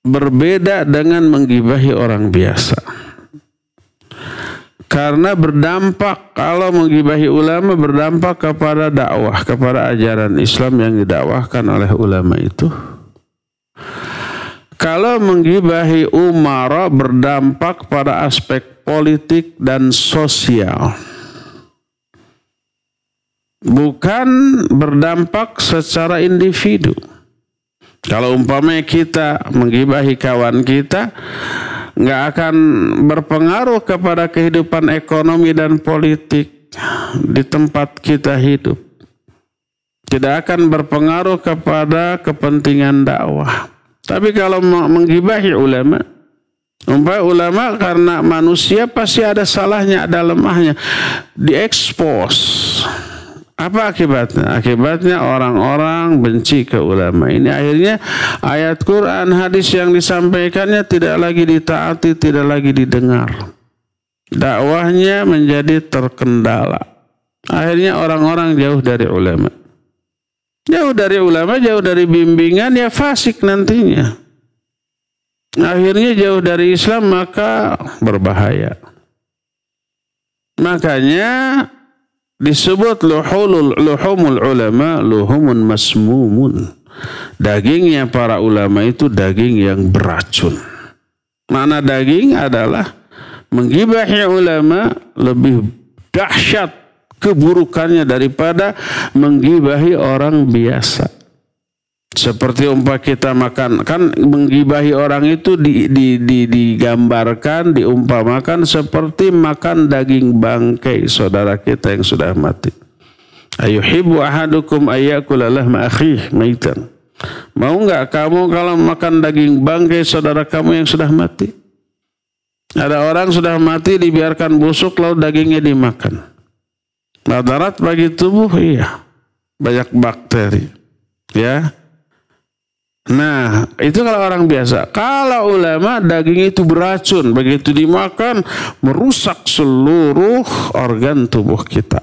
berbeda dengan menggibahi orang biasa. Karena berdampak, kalau menggibahi ulama berdampak kepada dakwah, kepada ajaran Islam yang didakwahkan oleh ulama itu. Kalau menggibahi umara berdampak pada aspek politik dan sosial. Bukan berdampak secara individu. Kalau umpamanya kita menggibahi kawan kita, nggak akan berpengaruh kepada kehidupan ekonomi dan politik di tempat kita hidup. Tidak akan berpengaruh kepada kepentingan dakwah. Tapi kalau menggibahi ulama, umpamanya ulama karena manusia pasti ada salahnya, ada lemahnya, diekspos. Apa akibatnya? Akibatnya orang-orang benci ke ulama. Ini akhirnya ayat Quran, hadis yang disampaikannya tidak lagi ditaati, tidak lagi didengar. Dakwahnya menjadi terkendala. Akhirnya orang-orang jauh dari ulama. Jauh dari ulama, jauh dari bimbingan, ya fasik nantinya. Akhirnya jauh dari Islam, maka berbahaya. Makanya disebut luhumul ulama luhumun masmumun. Dagingnya para ulama itu daging yang beracun. Makna daging adalah menggibahi ulama lebih dahsyat keburukannya daripada menggibahi orang biasa. Seperti umpama kita makan, kan menggibahi orang itu digambarkan, diumpamakan seperti makan daging bangkai saudara kita yang sudah mati. Ayuhibbu ahadukum ayyakula lahma akhihi maitan. Mau enggak kamu kalau makan daging bangkai saudara kamu yang sudah mati? Ada orang sudah mati dibiarkan busuk lalu dagingnya dimakan. Madarat bagi tubuh, iya. Banyak bakteri. Ya. Nah, itu kalau orang biasa. Kalau ulama, daging itu beracun. Begitu dimakan, merusak seluruh organ tubuh kita.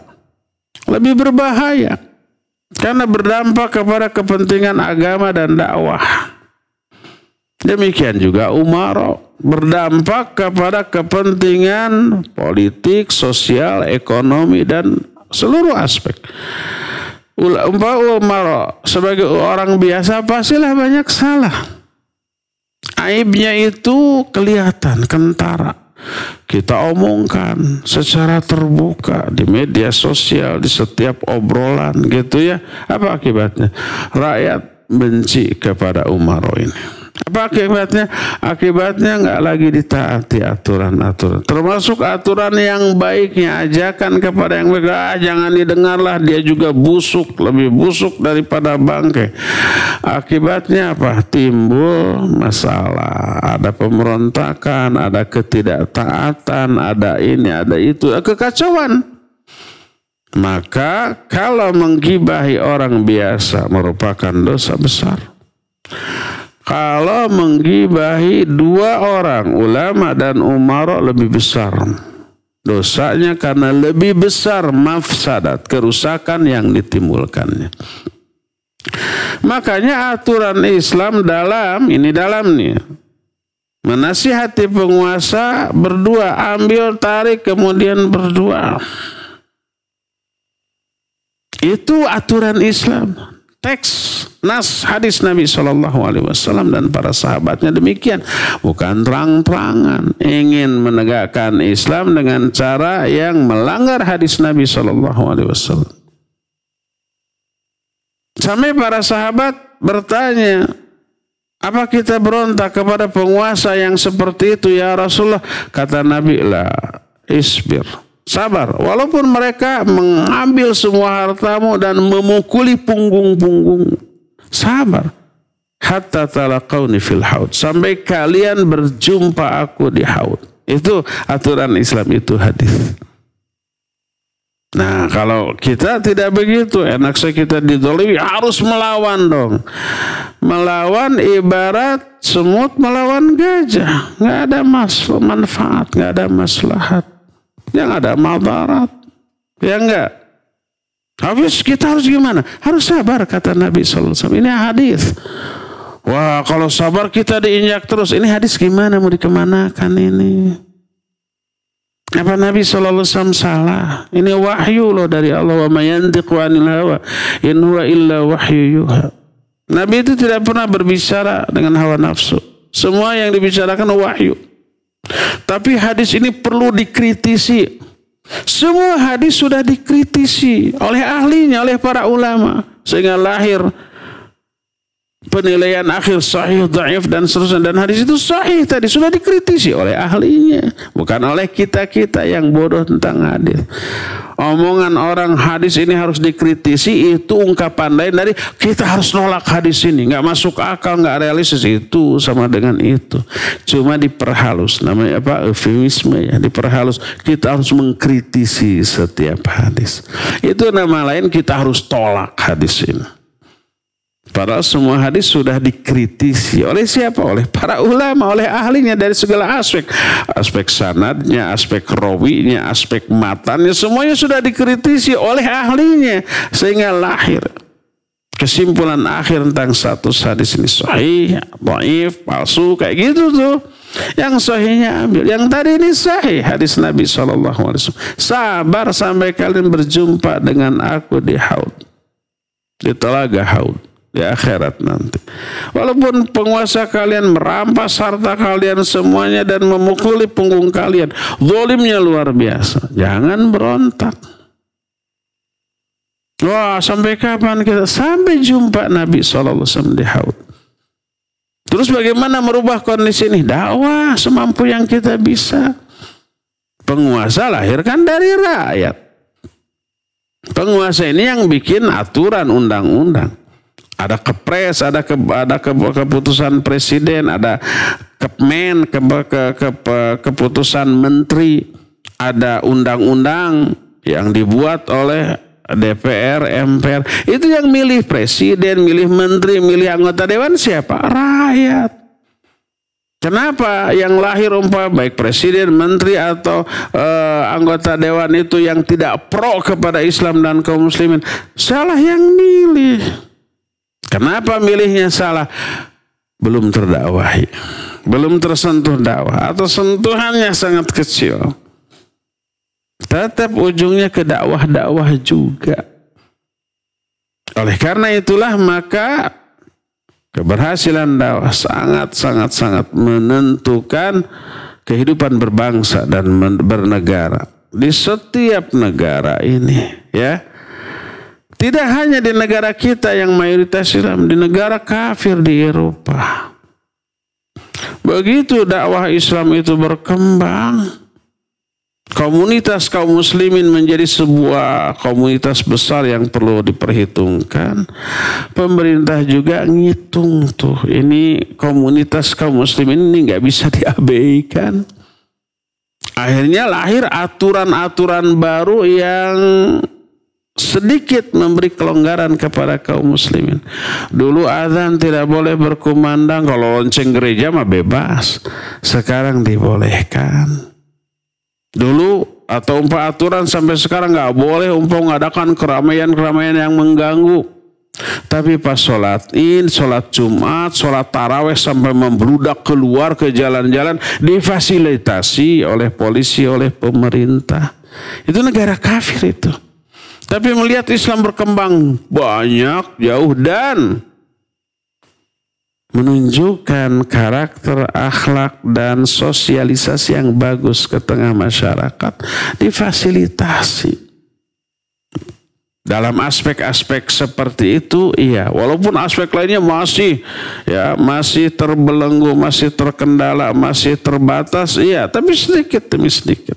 Lebih berbahaya. Karena berdampak kepada kepentingan agama dan dakwah. Demikian juga umara. Berdampak kepada kepentingan politik, sosial, ekonomi, dan seluruh aspek. Umar sebagai orang biasa pastilah banyak salah. Aibnya itu kelihatan, kentara. Kita omongkan secara terbuka di media sosial, di setiap obrolan gitu ya. Apa akibatnya? Rakyat benci kepada Umar ini. Apa akibatnya? Akibatnya nggak lagi ditaati aturan-aturan. Termasuk aturan yang baiknya, ajakan kepada yang baik. Jangan didengarlah, dia juga busuk, lebih busuk daripada bangkai. Akibatnya apa? Timbul masalah. Ada pemberontakan, ada ketidaktaatan, ada ini, ada itu. Kekacauan. Maka kalau menggibahi orang biasa merupakan dosa besar. Kalau menggibahi dua orang, ulama dan umara, lebih besar dosanya karena lebih besar mafsadat, kerusakan yang ditimbulkannya. Makanya aturan Islam dalam nih, menasihati penguasa berdua, ambil tarik kemudian berdua. Itu aturan Islam. Teks, nas, hadis Nabi SAW dan para sahabatnya demikian. Bukan terang-terangan ingin menegakkan Islam dengan cara yang melanggar hadis Nabi SAW. Sampai para sahabat bertanya, apa kita berontak kepada penguasa yang seperti itu ya Rasulullah? Kata Nabi, la isbir. Sabar, walaupun mereka mengambil semua hartamu dan memukuli punggung-punggung. Sabar. Hatta talaqauni fil haud. Sampai kalian berjumpa aku di haud. Itu aturan Islam, itu hadis. Nah, kalau kita tidak begitu, enak saja kita dizalimi, harus melawan dong. Melawan ibarat semut melawan gajah. Nggak ada manfaat, nggak ada maslahat. Yang ada madarat. Ya enggak. Habis kita harus gimana? Harus sabar kata Nabi SAW. Ini hadis. Wah, kalau sabar kita diinjak terus. Ini hadis gimana mau dikemanakan ini? Apa Nabi SAW salah? Ini wahyu loh dari Allah. Wa ma yantiqu 'anil hawa in huwa illa wahyu yuha. Nabi itu tidak pernah berbicara dengan hawa nafsu. Semua yang dibicarakan wahyu. Tapi hadis ini perlu dikritisi. Semua hadis sudah dikritisi oleh ahlinya, oleh para ulama. Sehingga lahir penilaian akhir sahih, dhaif dan seterusnya. Dan hadis itu sahih tadi sudah dikritisi oleh ahlinya. Bukan oleh kita-kita yang bodoh tentang hadis. Omongan orang hadis ini harus dikritisi, itu ungkapan lain dari kita harus nolak hadis ini. Nggak masuk akal, nggak realistis. Itu sama dengan itu. Cuma diperhalus. Namanya apa? Eufemisme ya. Diperhalus. Kita harus mengkritisi setiap hadis. Itu nama lain, kita harus tolak hadis ini. Padahal semua hadis sudah dikritisi oleh siapa? Oleh para ulama, oleh ahlinya dari segala aspek. Aspek sanadnya, aspek rawinya, aspek matannya, semuanya sudah dikritisi oleh ahlinya. Sehingga lahir kesimpulan akhir tentang satu hadis ini sahih, dhaif, palsu, kayak gitu tuh. Yang sahihnya ambil, yang tadi ini sahih hadis Nabi SAW. Sabar sampai kalian berjumpa dengan aku di haud, di telaga haud. Di akhirat nanti. Walaupun penguasa kalian merampas harta kalian semuanya dan memukuli punggung kalian, zalimnya luar biasa. Jangan berontak. Wah, sampai kapan kita? Sampai jumpa Nabi SAW di haud. Terus bagaimana merubah kondisi ini? Dakwah semampu yang kita bisa. Penguasa lahirkan dari rakyat. Penguasa ini yang bikin aturan undang-undang. Ada kepres, ada keputusan presiden, ada kepmen, keputusan menteri, ada undang-undang yang dibuat oleh DPR, MPR. Itu yang milih presiden, milih menteri, milih anggota dewan siapa? Rakyat. Kenapa yang lahir baik presiden, menteri atau anggota dewan itu yang tidak pro kepada Islam dan kaum muslimin? Salah yang milih. Kenapa milihnya salah? Belum terdakwahi. Belum tersentuh dakwah atau sentuhannya sangat kecil. Tetap ujungnya ke dakwah juga. Oleh karena itulah maka keberhasilan dakwah sangat menentukan kehidupan berbangsa dan bernegara di setiap negara ini, ya. Tidak hanya di negara kita yang mayoritas Islam, di negara kafir di Eropa. Begitu dakwah Islam itu berkembang, komunitas kaum muslimin menjadi sebuah komunitas besar yang perlu diperhitungkan. Pemerintah juga ngitung tuh, ini komunitas kaum muslimin ini nggak bisa diabaikan. Akhirnya lahir aturan-aturan baru yang sedikit memberi kelonggaran kepada kaum muslimin. Dulu azan tidak boleh berkumandang, kalau lonceng gereja mah bebas. Sekarang dibolehkan. Dulu atau aturan sampai sekarang nggak boleh ngadakan keramaian yang mengganggu. Tapi pas sholat Id, sholat Jumat, sholat taraweh sampai membludak keluar ke jalan-jalan difasilitasi oleh polisi, oleh pemerintah. Itu negara kafir itu. Tapi melihat Islam berkembang banyak, jauh dan menunjukkan karakter, akhlak dan sosialisasi yang bagus ke tengah masyarakat, difasilitasi. Dalam aspek-aspek seperti itu, iya. Walaupun aspek lainnya masih terbelenggu, masih terkendala, masih terbatas, iya. Tapi sedikit demi sedikit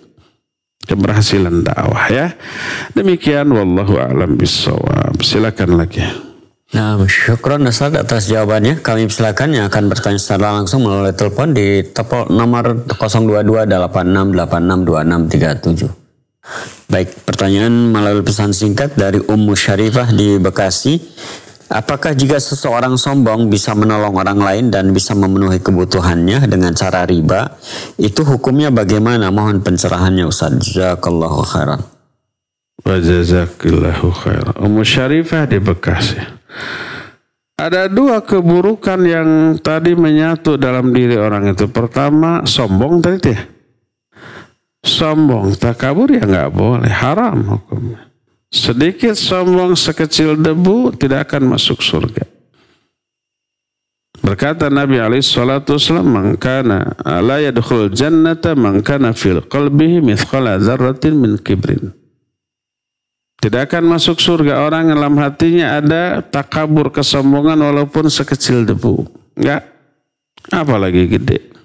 keberhasilan dakwah, ya. Demikian, wallahu a'lam bishawab. Silakan lagi. Nah, syukron Ustaz atas jawabannya. Kami silakan yang akan bertanya secara langsung melalui telepon di nomor 02286862637. Baik, pertanyaan melalui pesan singkat dari Ummu Syarifah di Bekasi. Apakah jika seseorang sombong bisa menolong orang lain dan bisa memenuhi kebutuhannya dengan cara riba, itu hukumnya bagaimana? Mohon pencerahannya Ustaz. Jazakallahu khairan. Wa jazakillahu khairan. Ummu Syarifah di Bekasi. Ada dua keburukan yang tadi menyatu dalam diri orang itu. Pertama, sombong tadi ya. Sombong, takabur ya nggak boleh, haram hukumnya. Sedikit sombong sekecil debu tidak akan masuk surga. Berkata Nabi SAW, "Man kana la yadkhul jannata man kana fil qalbihi mithqala dzarratin min kibrin." Tidak akan masuk surga orang yang dalam hatinya ada takabur, kesombongan walaupun sekecil debu. Enggak, apalagi gede.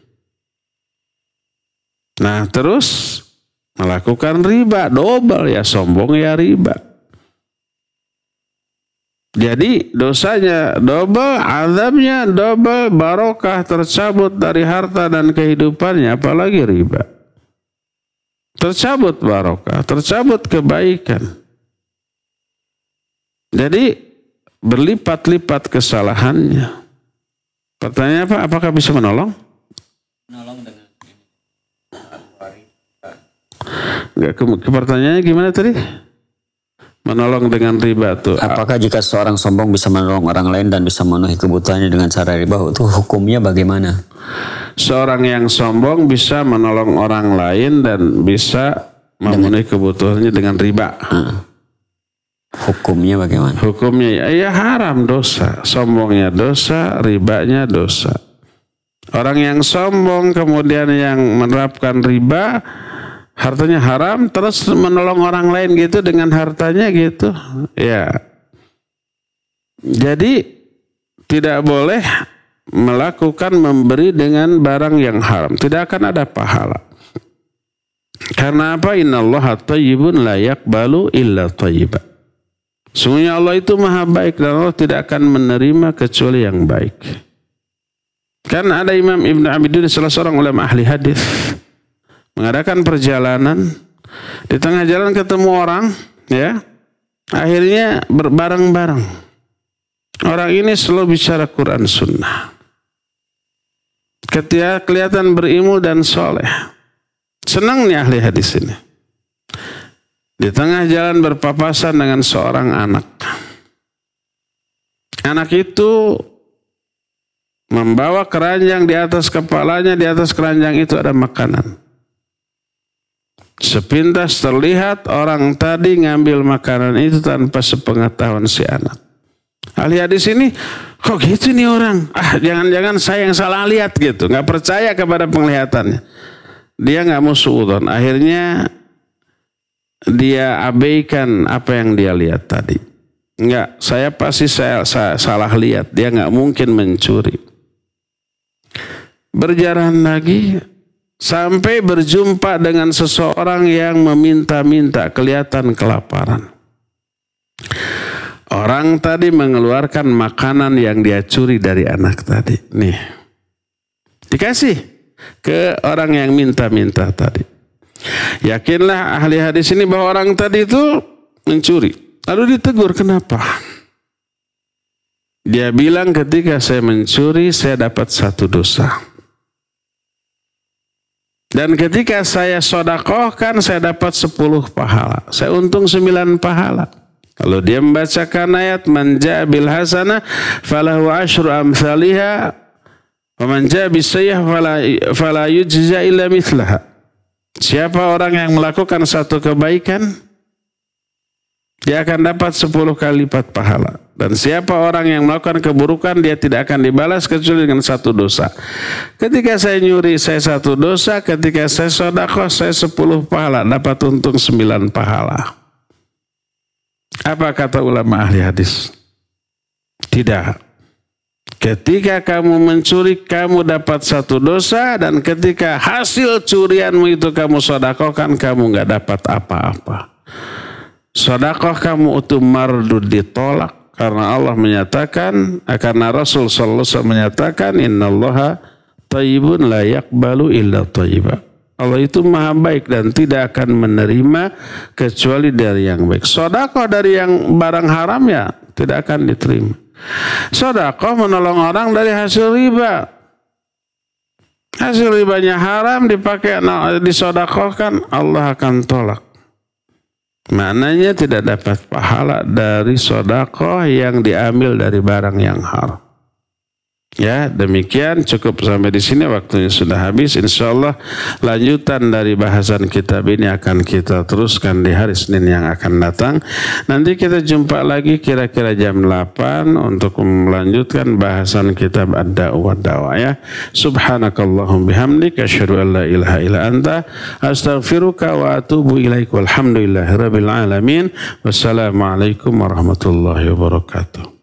Nah, terus melakukan riba, double ya, sombong ya riba. Jadi dosanya double, azabnya double, barokah tercabut dari harta dan kehidupannya, apalagi riba. Tercabut barokah, tercabut kebaikan. Jadi berlipat-lipat kesalahannya. Pertanyaannya apa? Apakah bisa menolong? Menolong dengan enggak, pertanyaannya gimana tadi? Menolong dengan riba tuh. Apakah jika seorang sombong bisa menolong orang lain dan bisa memenuhi kebutuhannya dengan cara riba, itu hukumnya bagaimana? Seorang yang sombong bisa menolong orang lain dan bisa memenuhi kebutuhannya dengan riba. Hukumnya bagaimana? Hukumnya ya haram, dosa. Sombongnya dosa, ribanya dosa. Orang yang sombong kemudian yang menerapkan riba, hartanya haram, terus menolong orang lain gitu dengan hartanya gitu. Ya. Jadi tidak boleh melakukan memberi dengan barang yang haram. Tidak akan ada pahala. Karena apa? Innallaha thayyibun la yaqbalu illa thayyiba. Sungguhnya Allah itu maha baik dan Allah tidak akan menerima kecuali yang baik. Kan ada Imam Ibn Abidin, salah seorang ulama ahli hadis, mengadakan perjalanan. Di tengah jalan ketemu orang, ya, Akhirnya berbareng-bareng. Orang ini selalu bicara Quran Sunnah. Ketika kelihatan berilmu dan soleh. Senang nih ahli hadis ini. Di tengah jalan berpapasan dengan seorang anak. Anak itu membawa keranjang di atas kepalanya. Di atas keranjang itu ada makanan. Sepintas terlihat orang tadi ngambil makanan itu tanpa sepengetahuan si anak. Ahli hadis ini, kok gitu nih orang? Jangan-jangan saya yang salah lihat gitu. Nggak percaya kepada penglihatannya. Dia nggak mau suudzon. Akhirnya dia abaikan apa yang dia lihat tadi. Nggak, saya pasti saya salah lihat. Dia nggak mungkin mencuri. Berjalan lagi. Sampai berjumpa dengan seseorang yang meminta-minta, kelihatan kelaparan. Orang tadi mengeluarkan makanan yang dia curi dari anak tadi. Nih, dikasih ke orang yang minta-minta tadi. Yakinlah ahli hadis ini bahwa orang tadi itu mencuri. Lalu ditegur, kenapa? Dia bilang, ketika saya mencuri, saya dapat 1 dosa. Dan ketika saya sodakohkan, saya dapat 10 pahala. Saya untung 9 pahala. Kalau dia membacakan ayat, man ja'a bil hasanah falahu asyru amsalihha wa man ja'a bis sayyi'ah fala yujza illa mithlaha. Siapa orang yang melakukan satu kebaikan, dia akan dapat 10 kali lipat pahala. Dan siapa orang yang melakukan keburukan, dia tidak akan dibalas kecuali dengan 1 dosa. Ketika saya nyuri, saya 1 dosa. Ketika saya sedekah, saya 10 pahala. Dapat untung 9 pahala. Apa kata ulama ahli hadis? Tidak. Ketika kamu mencuri, kamu dapat 1 dosa. Dan ketika hasil curianmu itu kamu sedekahkan, kamu nggak dapat apa-apa. Sedekah kamu itu mardud, ditolak. Karena Allah menyatakan, karena Rasul sallallahu alaihi wasallam menyatakan, innallaha thayyibun la yaqbalu illa thayyiba. Allah itu maha baik dan tidak akan menerima kecuali dari yang baik. Sedekah dari yang barang haram ya tidak akan diterima. Sedekah menolong orang dari hasil riba. Hasil ribanya haram dipakai disedekahkan, Allah akan tolak. Maknanya tidak dapat pahala dari sedekah yang diambil dari barang yang haram. Ya, demikian cukup sampai di sini, waktunya sudah habis. Insyaallah lanjutan dari bahasan kitab ini akan kita teruskan di hari Senin yang akan datang. Nanti kita jumpa lagi kira-kira jam 8 untuk melanjutkan bahasan kitab Ad-Da'wah Da'wah ya. Subhanakallahum bihamdika asyhadu an la ilaha illa anta astaghfiruka wa atubu ilaik. Walhamdulillahirabbil alamin. Wassalamualaikum warahmatullahi wabarakatuh.